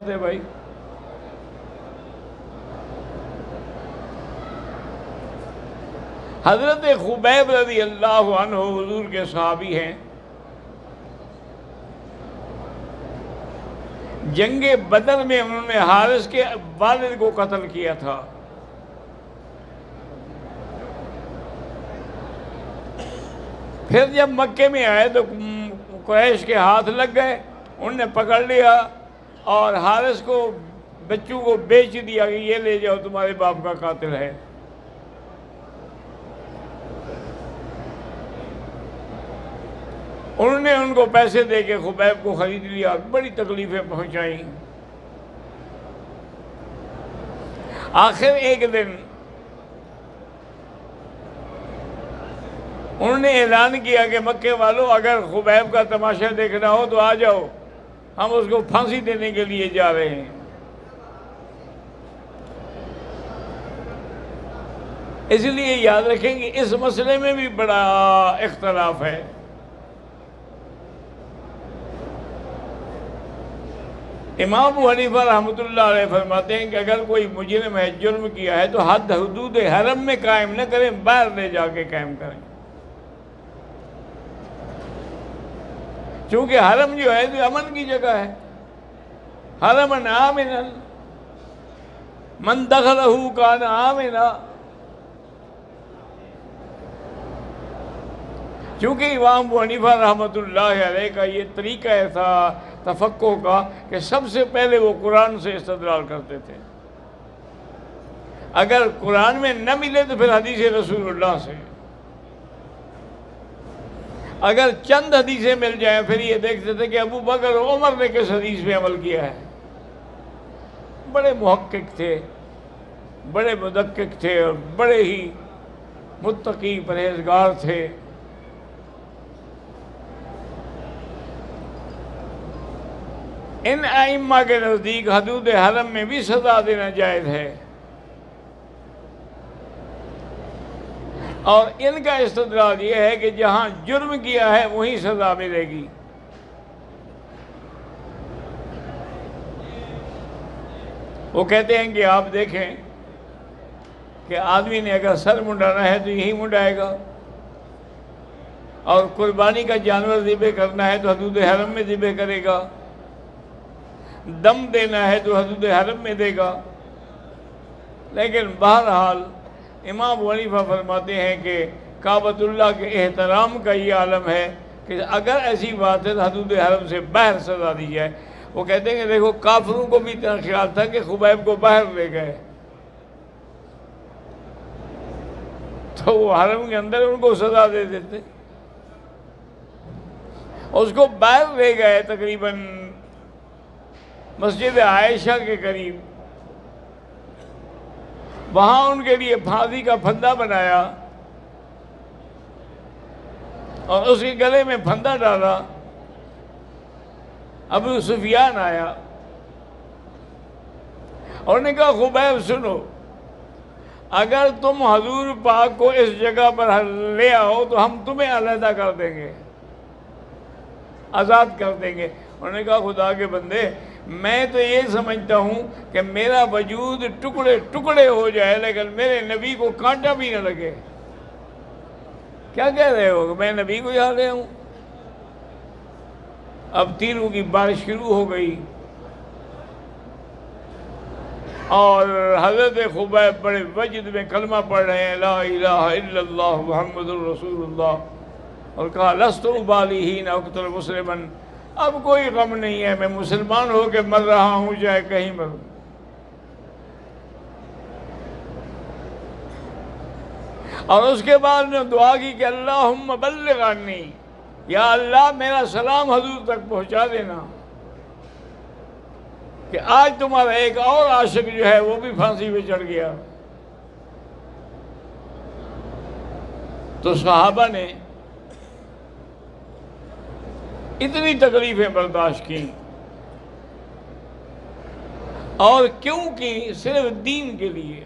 بھائی حضرت خبیب رضی اللہ عنہ حضور کے صحابی ہیں. جنگ بدر میں انہوں نے حارث کے والد کو قتل کیا تھا. پھر جب مکے میں آئے تو قریش کے ہاتھ لگ گئے، انہوں نے پکڑ لیا اور حارث کو بچوں کو بیچ دیا کہ یہ لے جاؤ، تمہارے باپ کا قاتل ہے. انہوں نے ان کو پیسے دے کے خبیب کو خرید لیا، بڑی تکلیفیں پہنچائیں. آخر ایک دن انہوں نے اعلان کیا کہ مکے والوں، اگر خبیب کا تماشا دیکھنا ہو تو آ جاؤ، ہم اس کو پھانسی دینے کے لیے جا رہے ہیں. اس لیے یاد رکھیں کہ اس مسئلے میں بھی بڑا اختلاف ہے. امام ابو حنیفہ رحمۃ اللہ علیہ فرماتے ہیں کہ اگر کوئی مجرم ہے، جرم کیا ہے تو حد حدود حرم میں قائم نہ کریں، باہر لے جا کے قائم کریں. چونکہ حرم جو ہے تو امن کی جگہ ہے. حرمن آمنا من دخلہ کان آمنا. چونکہ امام ابو حنیفہ رحمۃ اللہ علیہ کا یہ طریقہ تھا تفقہ کا کہ سب سے پہلے وہ قرآن سے استدلال کرتے تھے. اگر قرآن میں نہ ملے تو پھر حدیث رسول اللہ سے. اگر چند حدیثیں مل جائیں پھر یہ دیکھتے تھے کہ ابو بکر و عمر نے کس حدیث پہ عمل کیا ہے. بڑے محقق تھے، بڑے مدقق تھے اور بڑے ہی متقی پرہیزگار تھے. ان ائمہ کے نزدیک حدود حرم میں بھی سزا دینا جائز ہے، اور ان کا استدلال یہ ہے کہ جہاں جرم کیا ہے وہیں سزا ملے گی. وہ کہتے ہیں کہ آپ دیکھیں کہ آدمی نے اگر سر منڈانا ہے تو یہی منڈائے گا، اور قربانی کا جانور ذبح کرنا ہے تو حدود حرم میں ذبح کرے گا، دم دینا ہے تو حدود حرم میں دے گا. لیکن بہرحال امام ابو حنیفہ فرماتے ہیں کہ کعبۃ اللہ کے احترام کا یہ عالم ہے کہ اگر ایسی بات ہے تو حدود حرم سے باہر سزا دی جائے. وہ کہتے ہیں کہ دیکھو کافروں کو بھی اتنا خیال تھا کہ خبیب کو باہر لے گئے تو وہ حرم کے اندر ان کو سزا دے دیتے. اس کو باہر لے گئے تقریباً مسجد عائشہ کے قریب. وہاں ان کے لیے پھانسی کا پھندا بنایا اور اس کے گلے میں پھندا ڈالا. ابو سفیان آیا اور انہوں نے کہا خبیب سنو، اگر تم حضور پاک کو اس جگہ پر لے آؤ تو ہم تمہیں علیحدہ کر دیں گے، آزاد کر دیں گے. انہوں نے کہا خدا کے بندے، میں تو یہ سمجھتا ہوں کہ میرا وجود ٹکڑے ٹکڑے ہو جائے لیکن میرے نبی کو کانٹا بھی نہ لگے. کیا کہہ رہے ہو؟ میں نبی کو یاد رہا ہوں. اب تیروں کی بارش شروع ہو گئی اور حضرت خبیب بڑے وجد میں کلمہ پڑھ رہے ہیں، لا الہ الا اللہ محمد الرسول اللہ، اور کہا لست ابالی حین اقتل مسلما. اب کوئی غم نہیں ہے، میں مسلمان ہو کے مر رہا ہوں چاہے کہیں مروں. اور اس کے بعد نے دعا کی کہ اللہم بلغ عنی، یا اللہ میرا سلام حضور تک پہنچا دینا کہ آج تمہارا ایک اور عاشق جو ہے وہ بھی پھانسی پہ چڑھ گیا. تو صحابہ نے اتنی تکلیفیں برداشت کی، اور کیوں کی؟ صرف دین کے لیے.